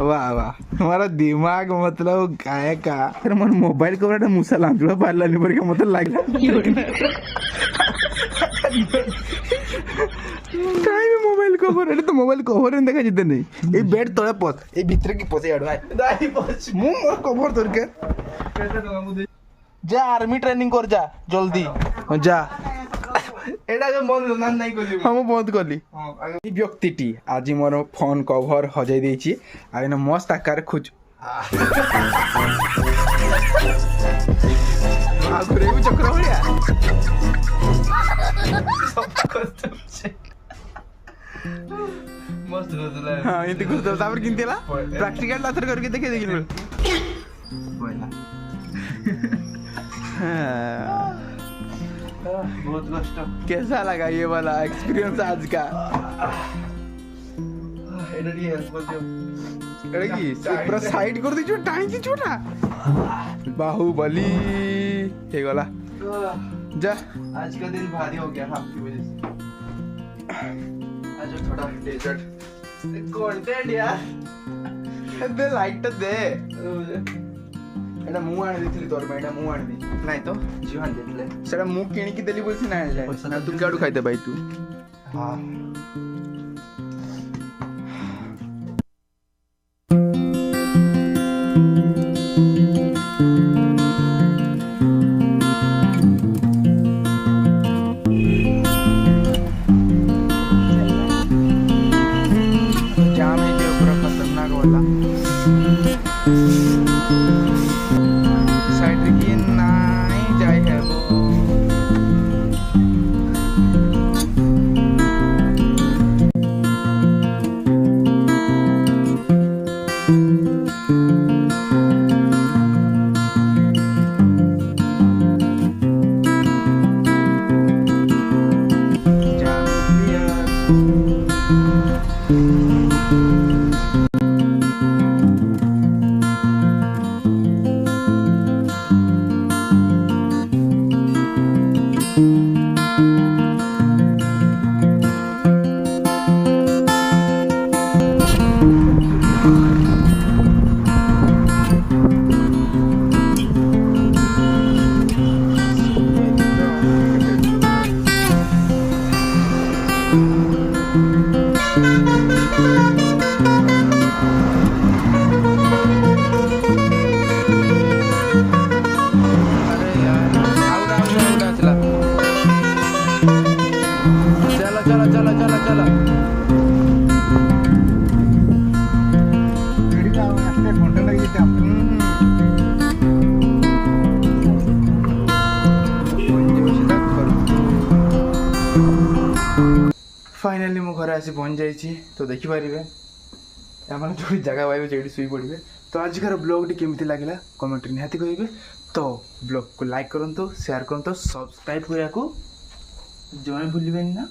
वाह वाह हमारा दिमाग मतलब गायक का फिर मन मोबाइल कवर मूसा लांचुड़ा पारला पर क्या मतलब लागला काई मोबाइल कवर एटा तो मोबाइल कवर इन देखा जिते नहीं ए बेड तळे पस ए भीतर की पसे आडवा दाई पस मु मोर कवर तोर के कैसे तो मु जा आर्मी ट्रेनिंग कर जा जल्दी जा एटा जो बंद ना नहीं कली हम बंद कली ई व्यक्तिटी आज मोर फोन कवर हजाई देछि आ एना मस्त आकार खोज आ घरे भी चक्र होया मस्त होतला हां इते करतो तापर किनतेला प्रैक्टिकल लाथर करके देखे देखिन पहिला बहुत कष्ट कैसा लगा ये वाला एक्सपीरियंस आज का एनडी हेल्प कर दियो एड़ा की पूरा साइड कर दी जो टाइम की छोटा बाहुबली हे गला जा आज का दिन भारी हो गया आपकी वजह से आज थोड़ा डेजर्ट कंटेंट यार दे लाइट दे एटा मु आनी देथिली तोर एटा मु आनी दी नाही तो जीव आनी देथिले सेटा मु किणी की देली बोलसी नाही जाय ना तू काडू खाइते भाई तू हां जाम है जो पूरा खतरनाक वाला साइड की नहीं जाए है वो फाइनाली मो घर आसी पहुँच जाइए तो देखिपारे यहाँ जो जगह पाइबे जो शुई पड़े तो आजिकार ब्लॉग केमती लगे कमेंट निहाती कहे तो ब्लॉग को लाइक करूँ शेयर करूँ सब्सक्राइब करने को जमा भूलें ना।